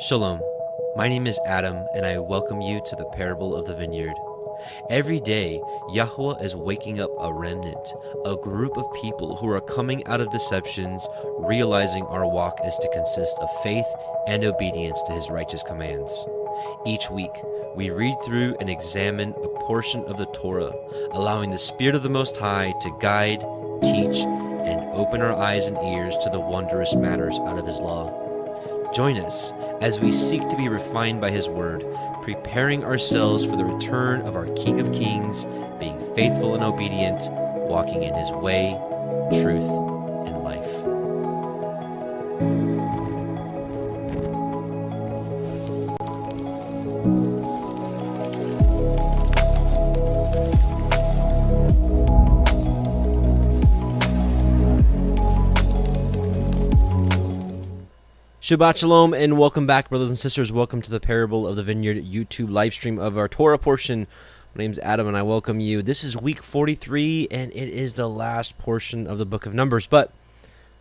Shalom, my name is Adam, and I welcome you to the parable of the vineyard. Every day, Yahuah is waking up a remnant, a group of people who are coming out of deceptions, realizing our walk is to consist of faith and obedience to his righteous commands. Each week, we read through and examine a portion of the Torah, allowing the Spirit of the Most High to guide, teach, and open our eyes and ears to the wondrous matters out of his law. Join us as we seek to be refined by his word, preparing ourselves for the return of our King of Kings, being faithful and obedient, walking in his way, truth, and life. Shabbat Shalom and welcome back, brothers and sisters. Welcome to the Parable of the Vineyard YouTube live stream of our Torah portion. My name's Adam and I welcome you. This is week 43 and it is the last portion of the book of Numbers. But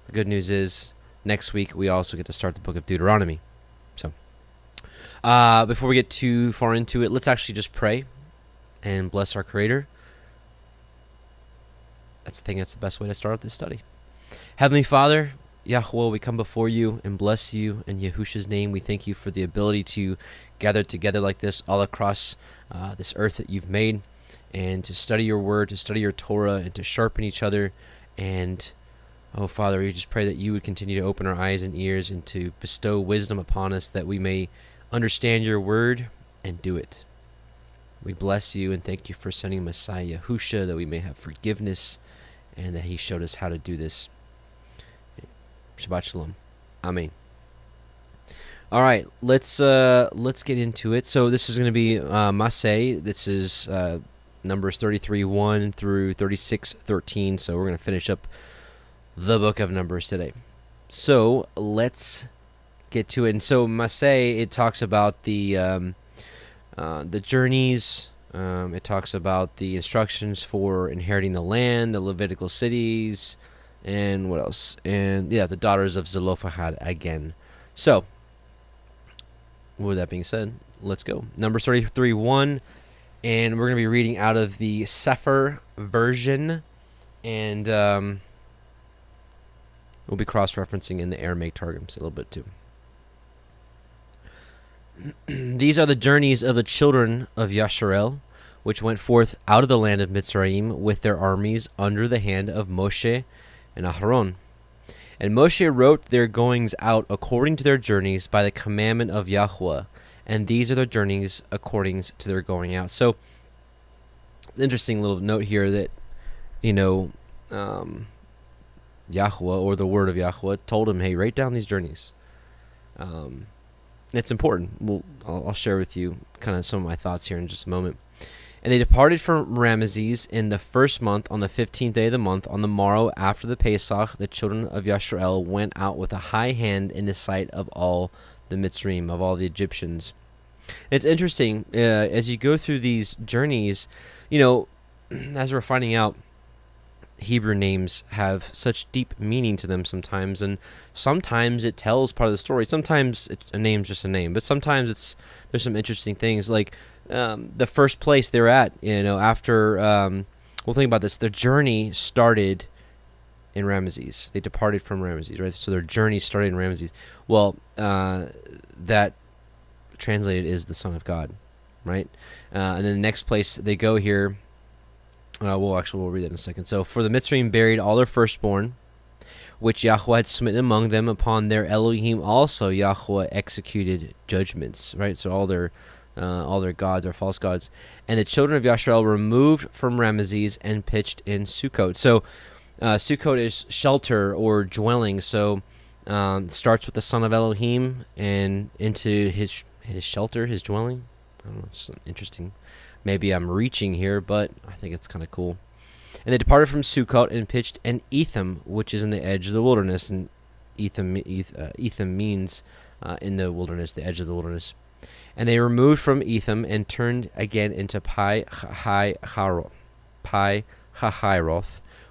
the good news is next week we also get to start the book of Deuteronomy. So before we get too far into it, let's actually just pray and bless our Creator. I think that's the best way to start this study. Heavenly Father, Yahuah, we come before you and bless you in Yahusha's name. We thank you for the ability to gather together like this all across this earth that you've made, and to study your word, to study your Torah, and to sharpen each other. And, oh Father, we just pray that you would continue to open our eyes and ears and to bestow wisdom upon us that we may understand your word and do it. We bless you and thank you for sending Masei, Yahusha, that we may have forgiveness and that he showed us how to do this. Shabbat Shalom. Amen. All right, let's get into it. So this is going to be Masei. This is Numbers 33:1 through 36:13. So we're going to finish up the book of Numbers today. So let's get to it. And so Masei, it talks about the journeys. It talks about the instructions for inheriting the land, the Levitical cities. And what else? And yeah, the daughters of Zelophehad again. So, with that being said, let's go. Numbers 33:1, and we're going to be reading out of the Sefer version, and we'll be cross-referencing in the Aramaic Targums a little bit too. These are the journeys of the children of Yasharel, which went forth out of the land of Mitzrayim with their armies under the hand of Moshe and Aharon. And Moshe wrote their goings out according to their journeys by the commandment of Yahuah, and these are their journeys according to their going out. So, interesting little note here that, Yahuah, or the word of Yahuah, told him, hey, write down these journeys. It's important. I'll share with you kind of some of my thoughts here in just a moment. And they departed from Ramesses in the first month, on the 15th day of the month. On the morrow after the Pesach, the children of Yasharel went out with a high hand in the sight of all the Mitzrayim, of all the Egyptians. It's interesting, as you go through these journeys, as we're finding out, Hebrew names have such deep meaning to them sometimes, and sometimes it tells part of the story. Sometimes a name's just a name, but sometimes there's some interesting things, like the first place they're at, after, think about this, the journey started in Ramesses. They departed from Ramesses, right? So their journey started in Ramesses. Well, that translated is the Son of God, right? And then the next place they go here, we'll read that in a second. So, for the Mitzrayim buried all their firstborn, which Yahuah had smitten among them. Upon their Elohim also Yahuah executed judgments, right? So all their gods are false gods. And the children of Yasharel removed from Ramesses and pitched in Sukkot. So Sukkot is shelter or dwelling. So starts with the son of Elohim and into his shelter, his dwelling. I don't know, it's interesting. Maybe I'm reaching here, but I think it's kind of cool. And they departed from Sukkot and pitched in Etham, which is in the edge of the wilderness. And Etham means in the wilderness, the edge of the wilderness. And they removed from Etham and turned again into Pi Hahiroth,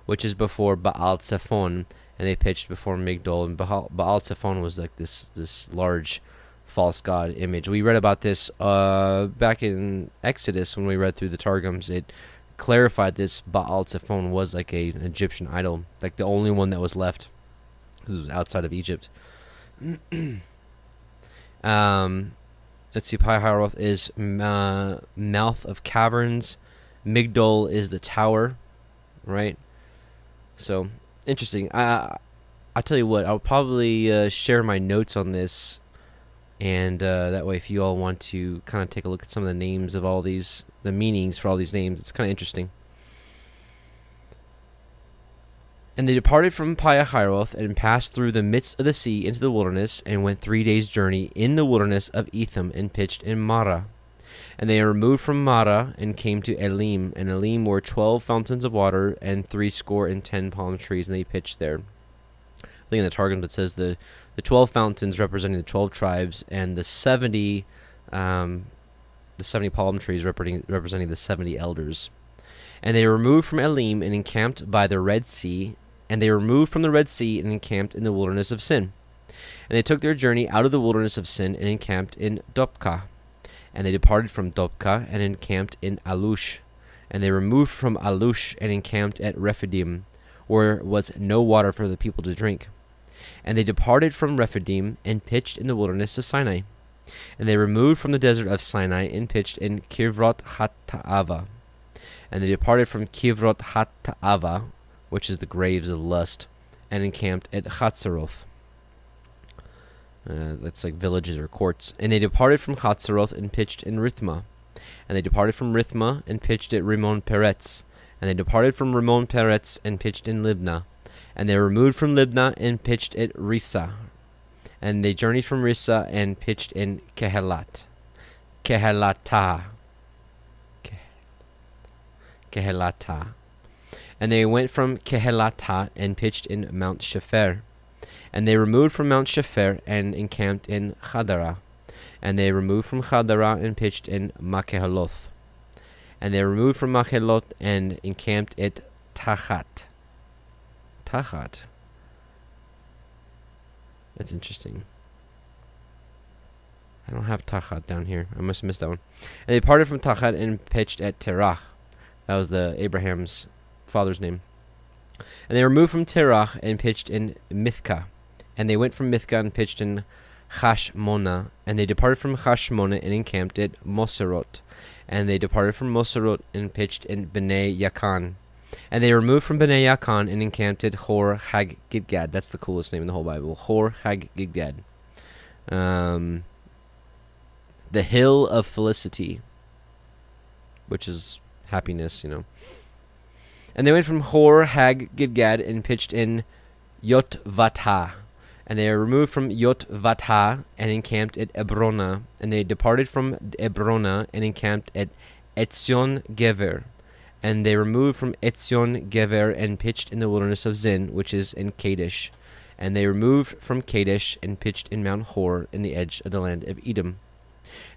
which is before Baal Zephon, and they pitched before Migdol. And Baal Zephon was like this large false god image. We read about this back in Exodus when we read through the Targums. It clarified this Baal Zephon was like an Egyptian idol, like the only one that was left. This was outside of Egypt. Let's see, Pi-Haroth is mouth of caverns. Migdol is the tower, right? So, interesting. I'll tell you what, I'll probably share my notes on this, and that way if you all want to kind of take a look at some of the names of all these, the meanings for all these names, it's kind of interesting. And they departed from Pi-Hahiroth and passed through the midst of the sea into the wilderness, and went 3 days' journey in the wilderness of Etham, and pitched in Marah. And they removed from Marah and came to Elim, and Elim were 12 fountains of water and 70 palm trees, and they pitched there. I think in the Targum it says the 12 fountains representing the 12 tribes, and the 70 palm trees representing the 70 elders. And they removed from Elim and encamped by the Red Sea. And they removed from the Red Sea and encamped in the wilderness of Sin. And they took their journey out of the wilderness of Sin and encamped in Dopka. And they departed from Dopka and encamped in Alush. And they removed from Alush and encamped at Rephidim, where was no water for the people to drink. And they departed from Rephidim and pitched in the wilderness of Sinai. And they removed from the desert of Sinai and pitched in Kivrot Hatta'ava. And they departed from Kivrot Hatta'ava, which is the graves of lust, and encamped at Chatzeroth. That's like villages or courts. And they departed from Chatzeroth and pitched in Rithma. And they departed from Rithma and pitched at Rimmon Peretz. And they departed from Rimmon Peretz and pitched in Libnah. And they removed from Libnah and pitched at Rissa. And they journeyed from Rissa and pitched in Kehelatah. And they went from Kehelatah and pitched in Mount Shefer. And they removed from Mount Shefer and encamped in Chadara. And they removed from Chadara and pitched in Makheloth. And they removed from Makheloth and encamped at Tachat. That's interesting. I don't have Tachat down here. I must have missed that one. And they parted from Tachat and pitched at Terach. That was the Abraham's father's name. And they removed from Terach and pitched in Mithka. And they went from Mithka and pitched in Chashmona. And they departed from Chashmona and encamped at Moserot. And they departed from Moserot and pitched in Bnei Yakan. And they removed from Bnei Yakan and encamped at Hor Haggidgad. That's the coolest name in the whole Bible. Hor Haggidgad. The hill of felicity, which is happiness, you know. And they went from Hor Haggidgad and pitched in Yotvatha. And they removed from Yotvatha and encamped at Ebrona. And they departed from Ebrona and encamped at Etzion Gever. And they removed from Etzion Gever and pitched in the wilderness of Zin, which is in Kadesh. And they removed from Kadesh and pitched in Mount Hor in the edge of the land of Edom.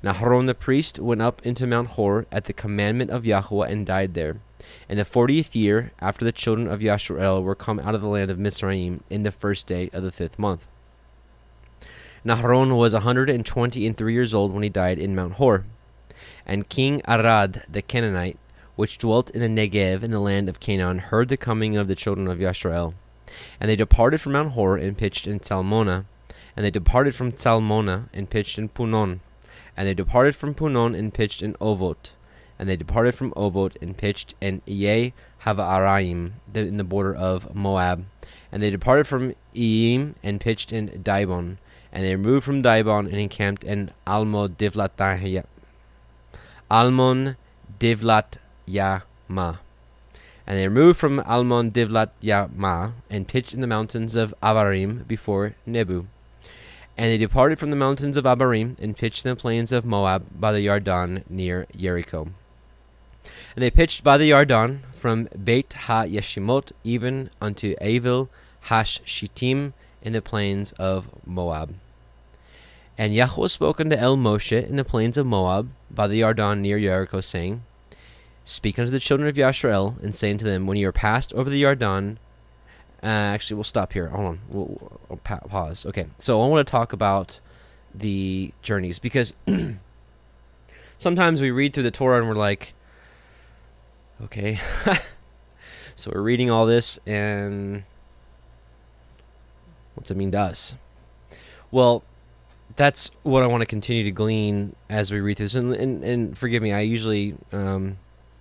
And Aharon the priest went up into Mount Hor at the commandment of Yahuah and died there. In the 40th year, after the children of Yasharel were come out of the land of Mizraim, in the first day of the 5th month. And Aharon was 123 years old when he died in Mount Hor. And King Arad the Canaanite, which dwelt in the Negev in the land of Canaan, heard the coming of the children of Yasharel. And they departed from Mount Hor and pitched in Salmona. And they departed from Salmona and pitched in Punon. And they departed from Punon and pitched in Ovot. And they departed from Ovot and pitched in Iye Havaraim, in the border of Moab. And they departed from Iyim and pitched in Dibon. And they removed from Dibon and encamped in Almon Divlat Yama. And they removed from Almon Divlat Yama and pitched in the mountains of Avarim before Nebu. And they departed from the mountains of Abarim and pitched in the plains of Moab by the Yarden near Jericho. And they pitched by the Yarden from Beit Ha-Yeshimot even unto Avil Hash-Shittim in the plains of Moab. And Yahuah spoke unto El Moshe in the plains of Moab by the Yarden near Jericho, saying, Speak unto the children of Yasharel, and say unto them, When you are passed over the Yarden, actually, we'll stop here. Hold on. We'll pause. Okay, so I want to talk about the journeys, because sometimes we read through the Torah and we're like, okay, so we're reading all this, and what's it mean to us? Well, that's what I want to continue to glean as we read through this. And forgive me, I usually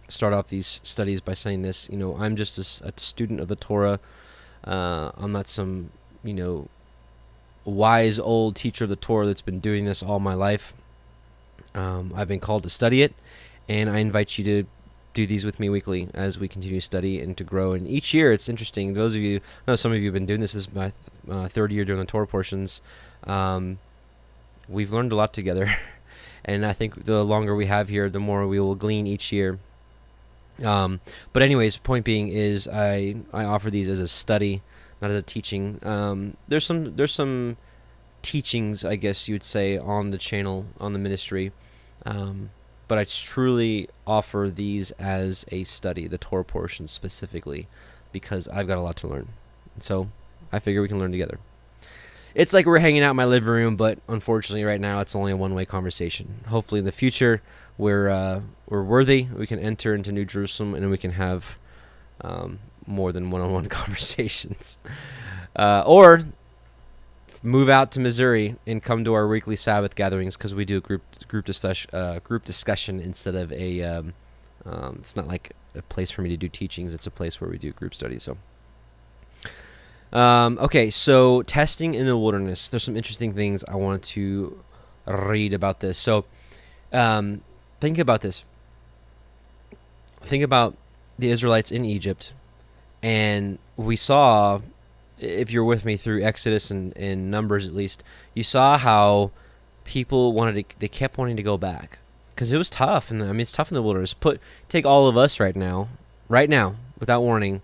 start off these studies by saying this. I'm just a student of the Torah. I'm not some, wise old teacher of the Torah that's been doing this all my life. I've been called to study it, and I invite you to do these with me weekly as we continue to study and to grow. And each year, it's interesting. Those of you, I know some of you have been doing this. This is my third year doing the Torah portions. We've learned a lot together, and I think the longer we have here, the more we will glean each year. But anyways, point being is I offer these as a study, not as a teaching. There's some teachings, I guess you would say, on the channel, on the ministry. But I truly offer these as a study, the Torah portion specifically, because I've got a lot to learn. And so I figure we can learn together. It's like we're hanging out in my living room, but unfortunately right now it's only a one-way conversation. Hopefully in the future we're worthy. We can enter into New Jerusalem and we can have more than one-on-one conversations. Or move out to Missouri and come to our weekly Sabbath gatherings, because we do a group discussion instead of a it's not like a place for me to do teachings. It's a place where we do group studies. So okay, so testing in the wilderness. There's some interesting things I wanted to read about this. So think about this. Think about the Israelites in Egypt, and we saw, if you're with me through Exodus and Numbers at least, you saw how people they kept wanting to go back because it was tough. And it's tough in the wilderness. Take all of us right now, without warning.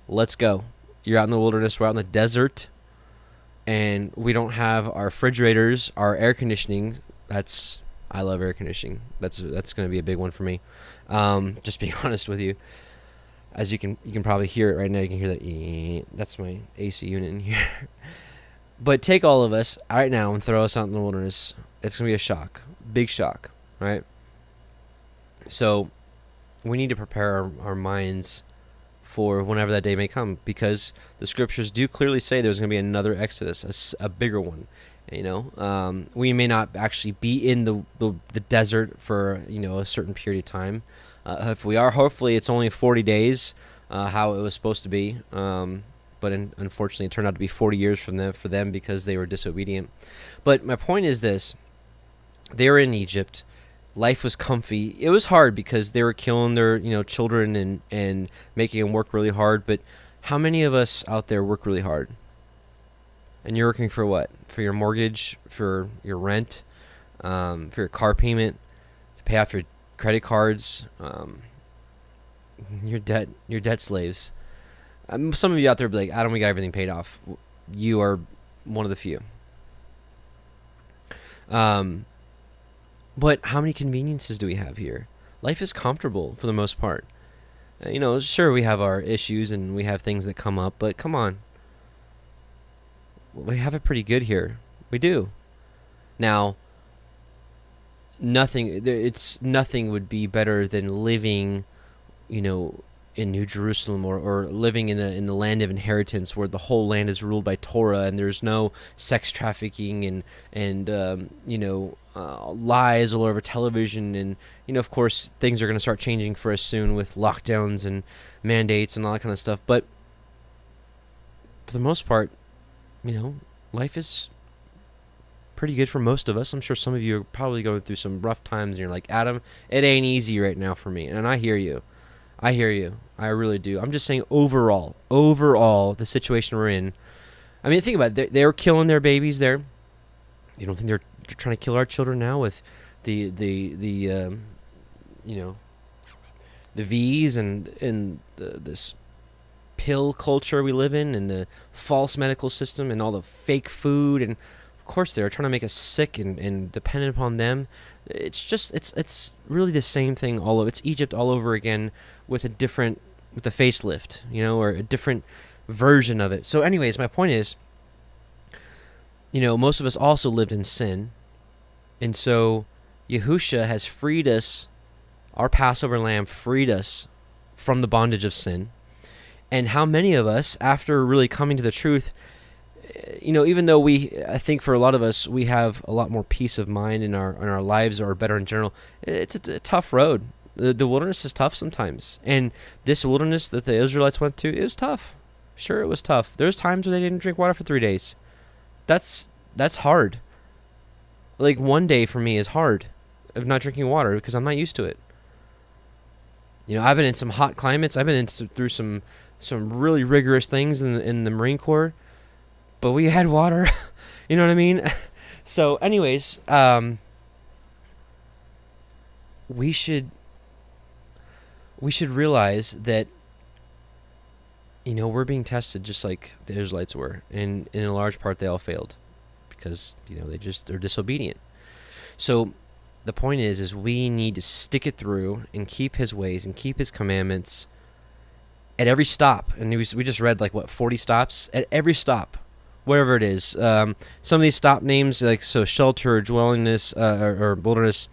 Let's go. You're out in the wilderness. We're out in the desert, and we don't have our refrigerators, our air conditioning. I love air conditioning. That's going to be a big one for me. Just being honest with you. As you can probably hear it right now. You can hear that. That's my AC unit in here. But take all of us right now and throw us out in the wilderness. It's going to be a shock. Big shock, right? So we need to prepare our minds for whenever that day may come, because the scriptures do clearly say there's going to be another Exodus, a bigger one. We may not actually be in the desert for a certain period of time. If we are, hopefully it's only 40 days, how it was supposed to be. But unfortunately, it turned out to be 40 years for them because they were disobedient. But my point is this: they were in Egypt. Life was comfy. It was hard because they were killing their children and making them work really hard. But how many of us out there work really hard? And you're working for what? For your mortgage, for your rent, for your car payment, to pay off your credit cards. Your debt slaves. Some of you out there be like, Adam, we got everything paid off. You are one of the few. But how many conveniences do we have here? Life is comfortable for the most part. Sure, we have our issues and we have things that come up, but come on. We have it pretty good here. We do. Now, nothing would be better than living, in New Jerusalem or living in the land of inheritance where the whole land is ruled by Torah and there's no sex trafficking and lies all over television, and of course things are going to start changing for us soon with lockdowns and mandates and all that kind of stuff. But for the most part, life is pretty good for most of us. I'm sure some of you are probably going through some rough times and you're like, Adam, it ain't easy right now for me. And I hear you. I really do. I'm just saying overall, the situation we're in. I mean, think about it. They're killing their babies there. You don't think they're trying to kill our children now with the V's and this pill culture we live in, and the false medical system and all the fake food, and of course they're trying to make us sick and dependent upon them. It's really the same thing all over. It's Egypt all over again with a facelift, or a different version of it. So anyways, my point is, most of us also lived in sin. And so Yahusha has freed us, our Passover lamb freed us from the bondage of sin. And how many of us, after really coming to the truth, even though I think for a lot of us, we have a lot more peace of mind in our lives are better in general, it's a tough road. The wilderness is tough sometimes. And this wilderness that the Israelites went through, it was tough. Sure, it was tough. There's times where they didn't drink water for 3 days. That's hard. Like, one day for me is hard of not drinking water because I'm not used to it. I've been in some hot climates. I've been through some really rigorous things in the Marine Corps, but we had water. You know what I mean? So, anyways, we should realize that we're being tested just like the Israelites were, and in a large part they all failed because they're disobedient. So the point is we need to stick it through and keep his ways and keep his commandments at every stop. And we just read 40 stops at every stop, whatever it is. Some of these stop names, shelter, dwellingness, or wilderness.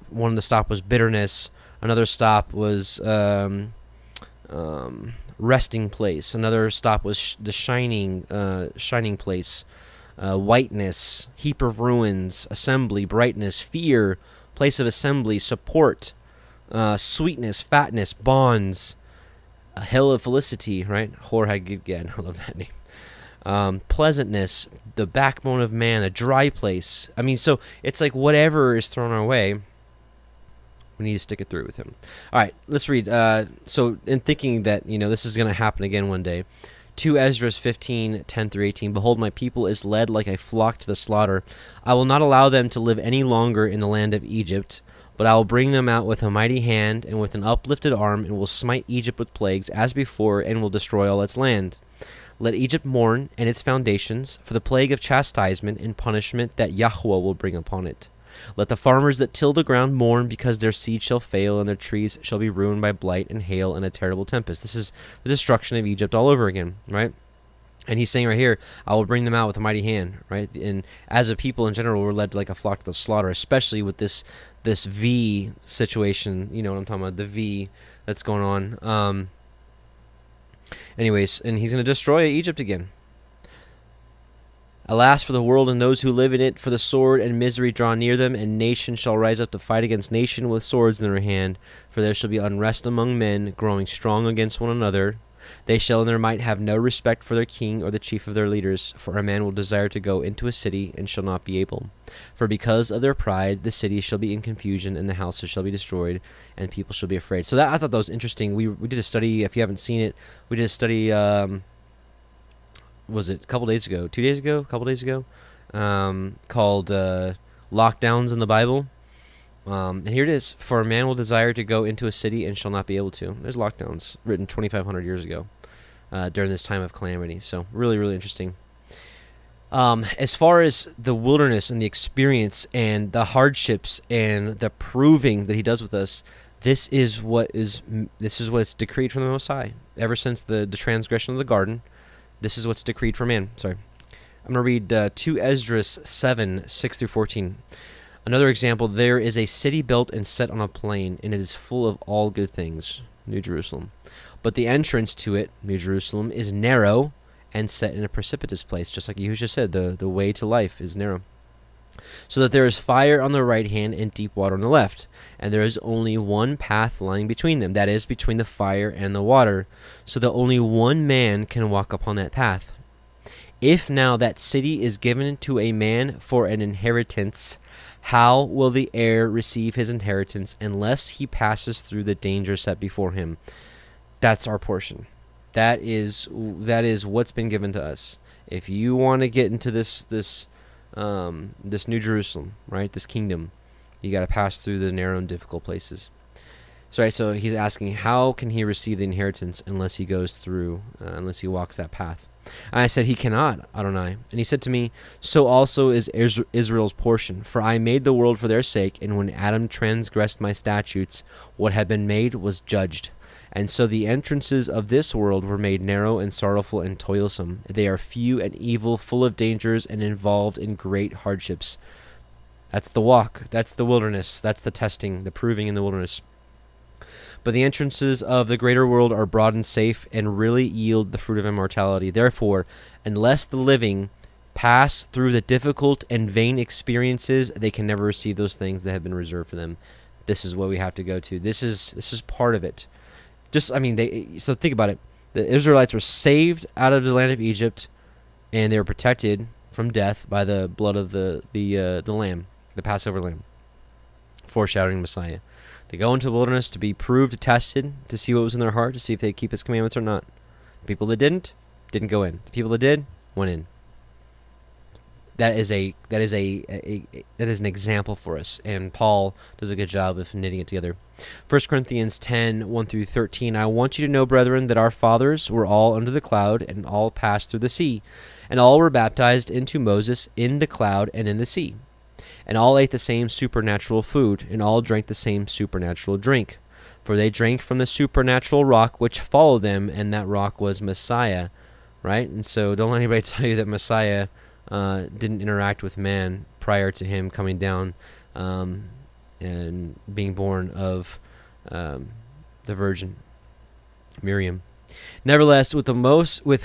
One of the stop was bitterness. Another stop was resting place. Another stop was the shining place. Whiteness, heap of ruins, assembly, brightness, fear, place of assembly, support, sweetness, fatness, bonds, a hill of felicity, right? Hor HaGidgad, I love that name. Pleasantness, the backbone of man, a dry place. I mean, so it's like whatever is thrown our way, we need to stick it through with him. All right, let's read. So in thinking that, this is going to happen again one day, 2 Esdras 15:10-18. Behold, my people is led like a flock to the slaughter. I will not allow them to live any longer in the land of Egypt, but I will bring them out with a mighty hand and with an uplifted arm, and will smite Egypt with plagues as before, and will destroy all its land. Let Egypt mourn and its foundations for the plague of chastisement and punishment that Yahuah will bring upon it. Let the farmers that till the ground mourn, because their seed shall fail, and their trees shall be ruined by blight and hail and a terrible tempest. This is the destruction of Egypt all over again, right? And he's saying right here, I will bring them out with a mighty hand, right? And as a people in general, we're led like a flock to the slaughter, especially with this V situation. You know what I'm talking about, the V that's going on. Anyways, and he's going to destroy Egypt again. Alas for the world and those who live in it, for the sword and misery draw near them, and nation shall rise up to fight against nation with swords in their hand. For there shall be unrest among men, growing strong against one another. They shall in their might have no respect for their king or the chief of their leaders. For a man will desire to go into a city, and shall not be able. For because of their pride, the city shall be in confusion, and the houses shall be destroyed, and people shall be afraid. So I thought that was interesting. We did a study, if you haven't seen it, we did a study, was it a couple days ago, 2 days ago, a couple days ago, called Lockdowns in the Bible. And here it is. For a man will desire to go into a city and shall not be able to. There's lockdowns written 2,500 years ago during this time of calamity. So really, really interesting. As far as the wilderness and the experience and the hardships and the proving that he does with us, this is what's decreed from the Most High. Ever since the transgression of the garden, this is what's decreed for man. Sorry. I'm going to read 2 Esdras 7:6-14. Another example, there is a city built and set on a plain, and it is full of all good things, New Jerusalem. But the entrance to it, New Jerusalem, is narrow and set in a precipitous place, just like Yahusha said, the way to life is narrow. So that there is fire on the right hand and deep water on the left, and there is only one path lying between them, that is, between the fire and the water, so that only one man can walk upon that path. If now that city is given to a man for an inheritance, how will the heir receive his inheritance unless he passes through the danger set before him? That's our portion. That is what's been given to us. If you want to get into this New Jerusalem, right, this kingdom, you got to pass through the narrow and difficult places. So he's asking, how can he receive the inheritance unless he goes through, unless he walks that path? And I said, he cannot, Adonai. And he said to me, so also is Israel's portion. For I made the world for their sake, and when Adam transgressed my statutes, what had been made was judged. And so the entrances of this world were made narrow and sorrowful and toilsome. They are few and evil, full of dangers, and involved in great hardships. That's the walk. That's the wilderness. That's the testing, the proving in the wilderness. But the entrances of the greater world are broad and safe and really yield the fruit of immortality. Therefore, unless the living pass through the difficult and vain experiences, they can never receive those things that have been reserved for them. This is what we have to go to. This is part of it. So think about it. The Israelites were saved out of the land of Egypt, and they were protected from death by the blood of the lamb, the Passover lamb, foreshadowing Messiah. They go into the wilderness to be proved, tested, to see what was in their heart, to see if they keep his commandments or not. The people that didn't go in. The people that did went in. That is an example for us, and Paul does a good job of knitting it together. 1 Corinthians 10:1-13. I want you to know, brethren, that our fathers were all under the cloud, and all passed through the sea, and all were baptized into Moses in the cloud and in the sea. And all ate the same supernatural food, and all drank the same supernatural drink. For they drank from the supernatural rock which followed them, and that rock was Messiah. Right? And so don't let anybody tell you that Messiah didn't interact with man prior to him coming down and being born of the Virgin Miriam. Nevertheless, with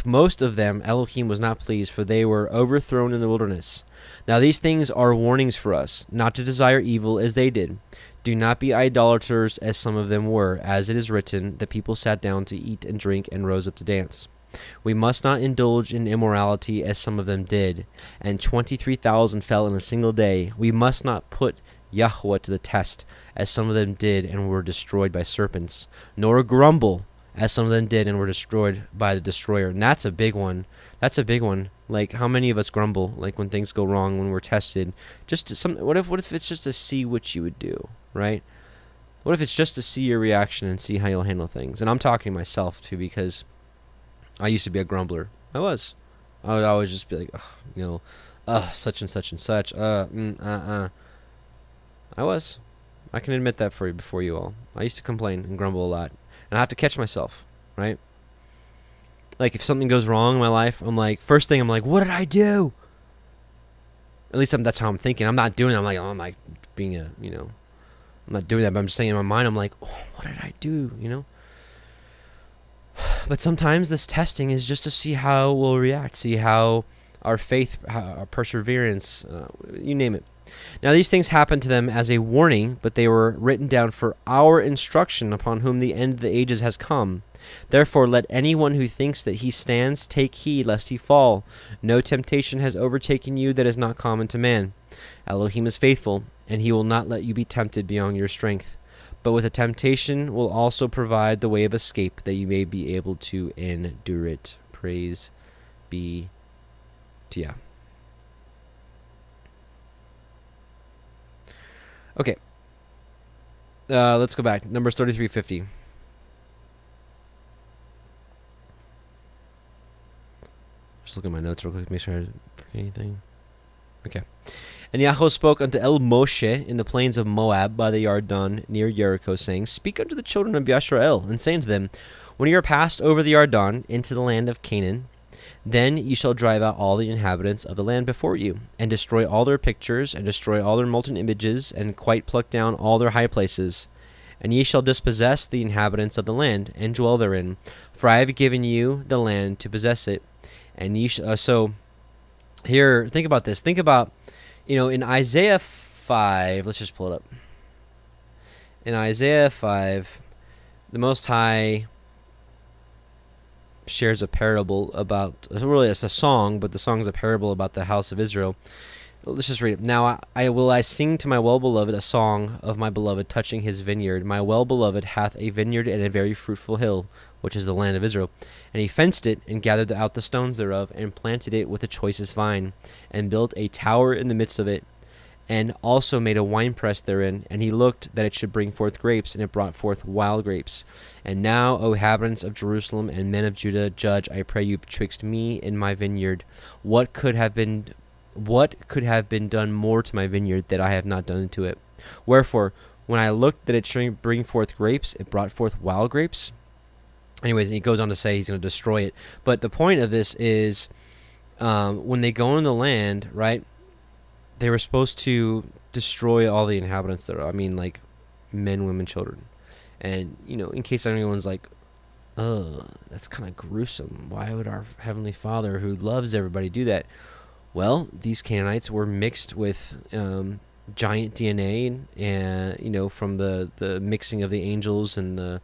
most of them, Elohim was not pleased, for they were overthrown in the wilderness. Now these things are warnings for us, not to desire evil as they did. Do not be idolaters as some of them were, as it is written, the people sat down to eat and drink and rose up to dance. We must not indulge in immorality as some of them did, and 23,000 fell in a single day. We must not put Yahuah to the test, as some of them did and were destroyed by serpents, nor grumble, as some of them did and were destroyed by the destroyer. And that's a big one. That's a big one. Like, how many of us grumble, like, when things go wrong, when we're tested? What if it's just to see what you would do, right? What if it's just to see your reaction and see how you'll handle things? And I'm talking to myself, too, because I used to be a grumbler. I would always just be like, such and such and such. I was. I can admit that before you all. I used to complain and grumble a lot. And I have to catch myself, right? Like, if something goes wrong in my life, first thing I'm like, what did I do? At least that's how I'm thinking. I'm not doing it. I'm like being I'm not doing that, but I'm just saying in my mind, I'm like, oh, what did I do, But sometimes this testing is just to see how we'll react, see how our faith, our perseverance, you name it. Now these things happened to them as a warning, but they were written down for our instruction, upon whom the end of the ages has come. Therefore let anyone who thinks that he stands take heed lest he fall. No temptation has overtaken you that is not common to man. Elohim is faithful, and he will not let you be tempted beyond your strength. But with a temptation will also provide the way of escape, that you may be able to endure it. Praise be to Yah. Okay. Let's go back. Numbers 33:50. Just look at my notes real quick, make sure I didn't forget anything. Okay. And Yahuah spoke unto Moshe in the plains of Moab by the Yarden near Jericho, saying, Speak unto the children of Yisrael, and say unto them, When ye are passed over the Yarden into the land of Canaan, then ye shall drive out all the inhabitants of the land before you, and destroy all their pictures, and destroy all their molten images, and quite pluck down all their high places. And ye shall dispossess the inhabitants of the land, and dwell therein. For I have given you the land to possess it. And ye so here, think about this. Think about, in Isaiah 5, let's just pull it up. In Isaiah 5, the Most High shares a parable about, really it's a song, but the song is a parable about the house of Israel. Let's just read it. Now I sing to my well-beloved a song of my beloved touching his vineyard. My well-beloved hath a vineyard and a very fruitful hill, which is the land of Israel. And he fenced it, and gathered out the stones thereof, and planted it with the choicest vine, and built a tower in the midst of it, and also made a winepress therein. And he looked that it should bring forth grapes, and it brought forth wild grapes. And now, O inhabitants of Jerusalem and men of Judah, judge, I pray you, betwixt me and my vineyard. What could have been done more to my vineyard that I have not done to it? Wherefore, when I looked that it should bring forth grapes, it brought forth wild grapes. Anyways, he goes on to say he's going to destroy it. But the point of this is, when they go into the land, right, they were supposed to destroy all the inhabitants there. I mean, like, men, women, children. And, in case anyone's like, oh, that's kind of gruesome. Why would our Heavenly Father, who loves everybody, do that? Well, these Canaanites were mixed with giant DNA, and from the mixing of the angels and the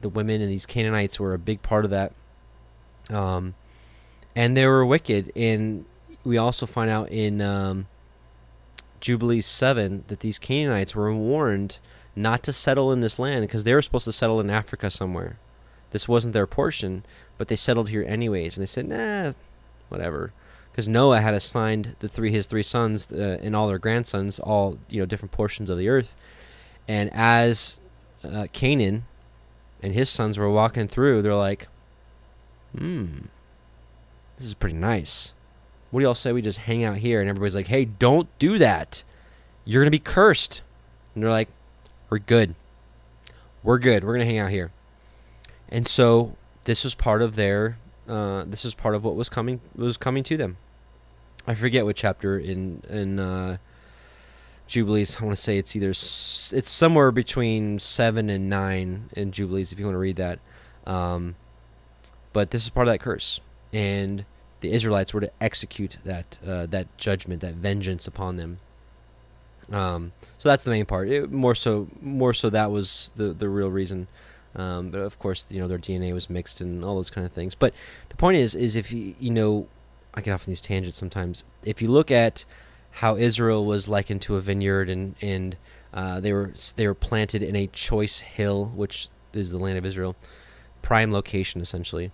women, and these Canaanites were a big part of that. And they were wicked. And we also find out in Jubilees 7 that these Canaanites were warned not to settle in this land because they were supposed to settle in Africa somewhere. This wasn't their portion, but they settled here anyways. And they said, nah, whatever. Because Noah had assigned his three sons and all their grandsons, all different portions of the earth. And as Canaan and his sons were walking through, they're like, this is pretty nice. What do y'all say we just hang out here? And everybody's like, hey, don't do that. You're going to be cursed. And they're like, we're good. We're good. We're going to hang out here. And so this was part of their, this was part of what was coming to them. I forget what chapter in Jubilees. I want to say it's somewhere between 7 and 9 in Jubilees if you want to read that. But this is part of that curse. And the Israelites were to execute that judgment, that vengeance upon them. So that's the main part. More so that was the real reason. But of course, their DNA was mixed and all those kind of things. But the point is if I get off on these tangents sometimes. If you look at how Israel was likened to a vineyard, and they were planted in a choice hill, which is the land of Israel, prime location essentially.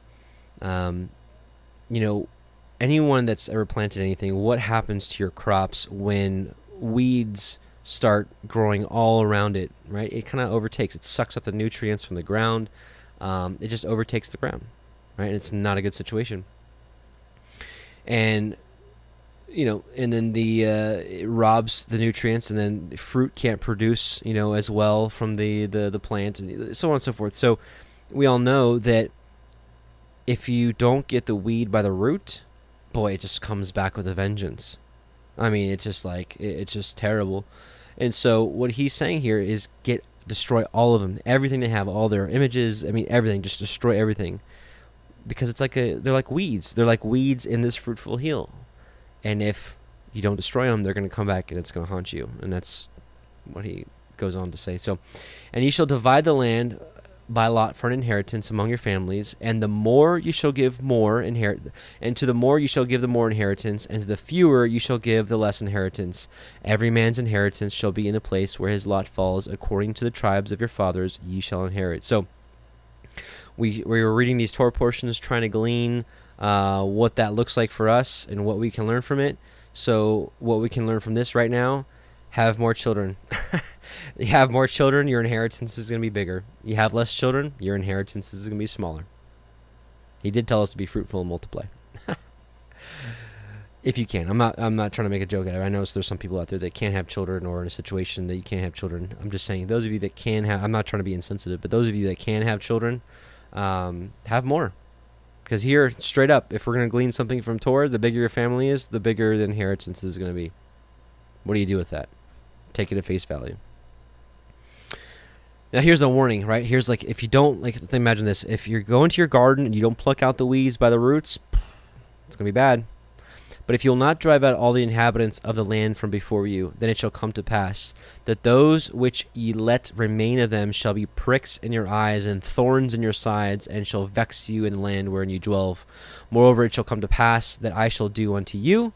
Anyone that's ever planted anything, what happens to your crops when weeds start growing all around it, right? It kind of overtakes. It sucks up the nutrients from the ground. It just overtakes the ground, right? And it's not a good situation. And, and then it robs the nutrients, and then the fruit can't produce, as well from the plant, and so on and so forth. So we all know that if you don't get the weed by the root, boy, it just comes back with a vengeance. I mean, it's just it's just terrible. And so what he's saying here is destroy all of them, everything they have, all their images. I mean, everything, just destroy everything. Because they're like weeds. They're like weeds in this fruitful hill. And if you don't destroy them, they're going to come back and it's going to haunt you. And that's what he goes on to say. So, and you shall divide the land by lot for an inheritance among your families, and the more you shall give more and to the more you shall give the more inheritance, and to the fewer you shall give the less inheritance. Every man's inheritance shall be in the place where his lot falls, according to the tribes of your fathers ye shall inherit. So we were reading these Torah portions, trying to glean what that looks like for us and what we can learn from it. So what we can learn from this right now: have more children. You have more children, your inheritance is going to be bigger. You have less children, your inheritance is going to be smaller. He did tell us to be fruitful and multiply. If you can. I'm not trying to make a joke out of it. I know there's some people out there that can't have children, or in a situation that you can't have children. I'm just saying, those of you that can have, I'm not trying to be insensitive, but those of you that can have children, have more. Because here, straight up, if we're going to glean something from Torah, the bigger your family is, the bigger the inheritance is going to be. What do you do with that? Take it at face value. Now here's a warning, right? Here's if you don't, imagine this. If you're going to your garden and you don't pluck out the weeds by the roots, it's going to be bad. But if you'll not drive out all the inhabitants of the land from before you, then it shall come to pass that those which ye let remain of them shall be pricks in your eyes and thorns in your sides, and shall vex you in the land wherein you dwell. Moreover, it shall come to pass that I shall do unto you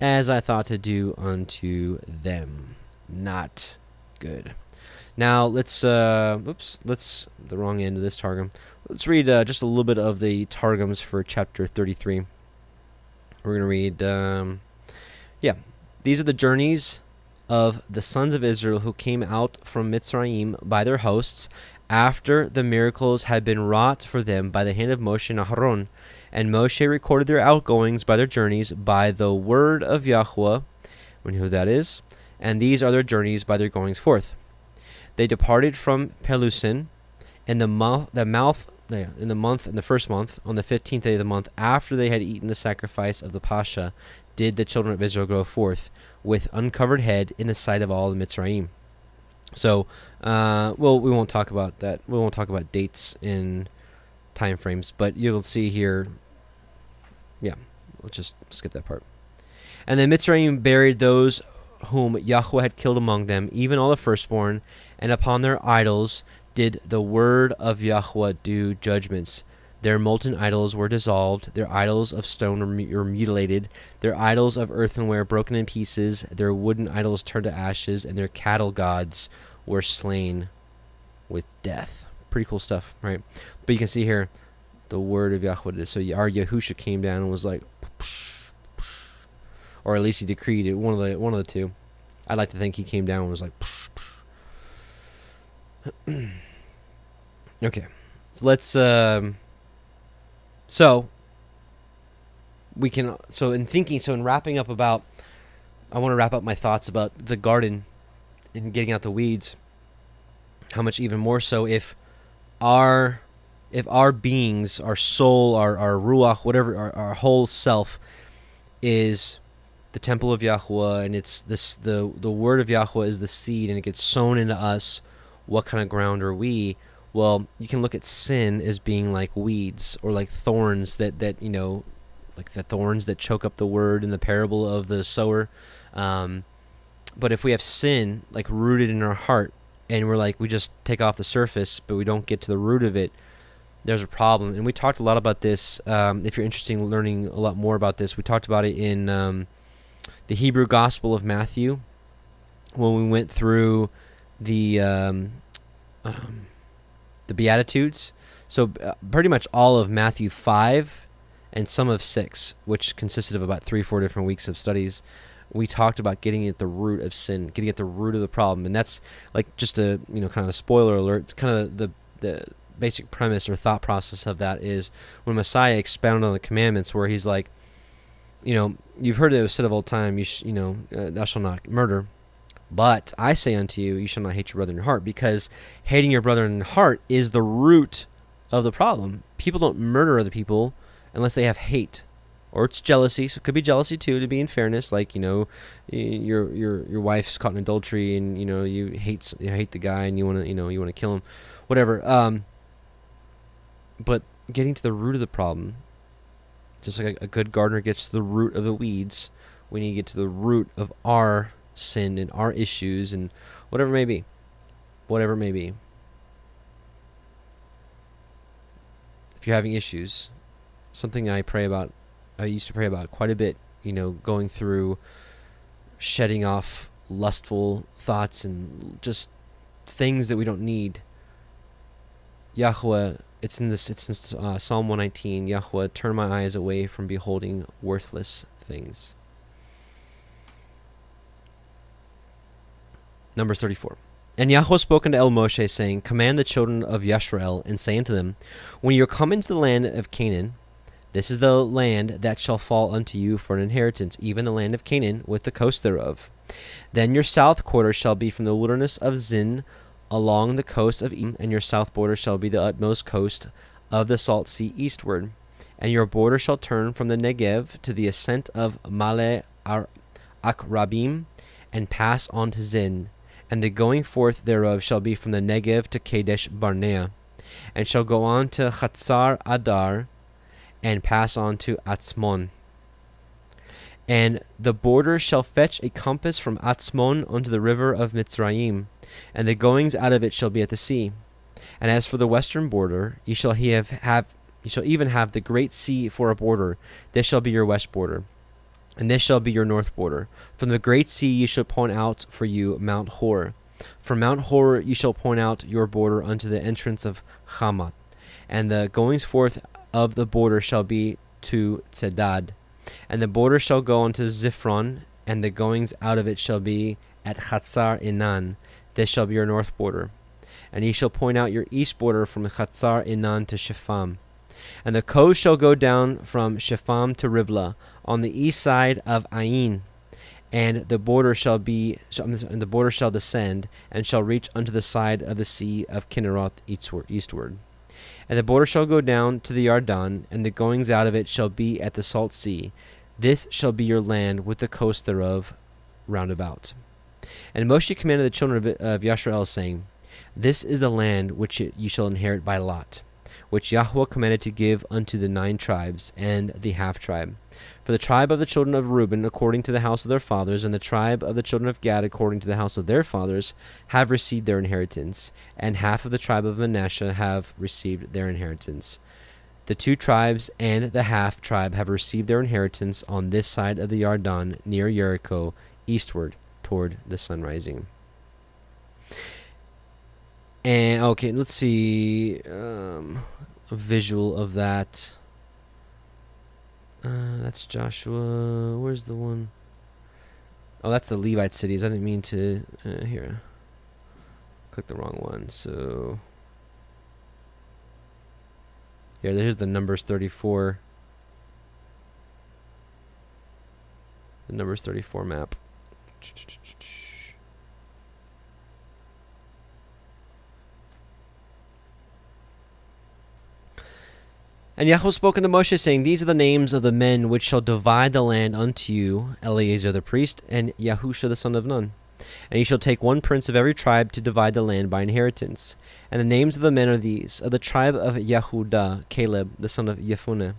as I thought to do unto them. Not good. Now let's the wrong end of this Targum. Let's read just a little bit of the Targums for chapter 33. We're going to read, these are the journeys of the sons of Israel who came out from Mitzrayim by their hosts, after the miracles had been wrought for them by the hand of Moshe and Aharon. And Moshe recorded their outgoings by their journeys by the word of Yahuah, we know who that is, and these are their journeys by their goings forth. They departed from Pelusin, and the mouth in the first month, on the 15th day of the month, after they had eaten the sacrifice of the Pascha, did the children of Israel go forth with uncovered head in the sight of all the Mitzrayim. So, we won't talk about that. We won't talk about dates and time frames, but you'll see here. Yeah, let's just skip that part. And then Mitzrayim buried those whom Yahuah had killed among them, even all the firstborn, and upon their idols did the word of Yahuah do judgments. Their molten idols were dissolved, their idols of stone were mutilated, their idols of earthenware broken in pieces, their wooden idols turned to ashes, and their cattle gods were slain with death. Pretty cool stuff, right? But you can see here the word of Yahuah. So our Yahusha came down and was like, or at least he decreed it. One of the two. I'd like to think he came down and was like, okay. So let's in wrapping up about, I want to wrap up my thoughts about the garden and getting out the weeds. How much even more so if our beings, our soul, our ruach, whatever, our whole self is the temple of Yahuah, and it's the word of Yahuah is the seed, and it gets sown into us. What kind of ground are we? Well, you can look at sin as being like weeds or like thorns that like the thorns that choke up the word in the parable of the sower. But if we have sin like rooted in our heart, and we're like, we just take off the surface, but we don't get to the root of it, there's a problem. And we talked a lot about this. If you're interested in learning a lot more about this, we talked about it in the Hebrew Gospel of Matthew when we went through the Beatitudes. So pretty much all of Matthew 5 and some of 6, which consisted of about 3-4 different weeks of studies, we talked about getting at the root of sin, getting at the root of the problem. And that's like just a, kind of a spoiler alert. It's kind of the basic premise or thought process of that is when Masei expounded on the commandments, where he's like, you've heard it was said of old time, thou shalt not murder. But I say unto you, you shall not hate your brother in your heart, because hating your brother in your heart is the root of the problem. People don't murder other people unless they have hate, or it's jealousy. So it could be jealousy too, to be in fairness. Like, your wife's caught in adultery, and you hate the guy, and you want to kill him, whatever. But getting to the root of the problem, just like a good gardener gets to the root of the weeds, we need to get to the root of our sin and our issues and whatever it may be. If you're having issues, something I used to pray about quite a bit, going through shedding off lustful thoughts and just things that we don't need. Yahuah, it's in Psalm 119, Yahuah, turn my eyes away from beholding worthless things. Numbers 34. And Yahuah spoke unto Moshe, saying, command the children of Yisrael, and say unto them, when you are come into the land of Canaan, this is the land that shall fall unto you for an inheritance, even the land of Canaan, with the coast thereof. Then your south quarter shall be from the wilderness of Zin, along the coast of Edom, and your south border shall be the utmost coast of the salt sea eastward. And your border shall turn from the Negev to the ascent of Male Akrabim, and pass on to Zin. And the going forth thereof shall be from the Negev to Kadesh Barnea, and shall go on to Chatzar Adar, and pass on to Atzmon. And the border shall fetch a compass from Atzmon unto the river of Mitzrayim, and the goings out of it shall be at the sea. And as for the western border, ye shall even have the great sea for a border. This shall be your west border, and this shall be your north border. From the great sea ye shall point out for you Mount Hor. From Mount Hor ye shall point out your border unto the entrance of Hamat. And the goings forth of the border shall be to Tzedad. And the border shall go unto Ziphron, and the goings out of it shall be at Chatzar Enan. This shall be your north border. And ye shall point out your east border from Chatzar Enan to Shepham. And the coast shall go down from Shepham to Rivla, on the east side of Ain. And the border shall descend, and shall reach unto the side of the sea of Kinneroth eastward. And the border shall go down to the Yarden, and the goings out of it shall be at the salt sea. This shall be your land with the coast thereof round about. And Moshe commanded the children of Yisrael, saying, This is the land which ye shall inherit by lot, which Yahuah commanded to give unto the 9 tribes, and the half-tribe. For the tribe of the children of Reuben according to the house of their fathers, and the tribe of the children of Gad according to the house of their fathers, have received their inheritance, and half of the tribe of Manasseh have received their inheritance. The 2 tribes and the half-tribe have received their inheritance on this side of the Yarden, near Jericho, eastward, toward the sun rising. And okay, let's see a visual of that. That's Joshua. Where's the one? Oh, that's the Levite cities. I didn't mean to. Here, click the wrong one. So yeah, there's the Numbers 34. The Numbers 34 map. And Yahuah spoke unto Moshe, saying, These are the names of the men which shall divide the land unto you, Eleazar the priest, and Yahusha the son of Nun. And ye shall take 1 prince of every tribe to divide the land by inheritance. And the names of the men are these: of the tribe of Yehudah, Caleb the son of Jephunneh.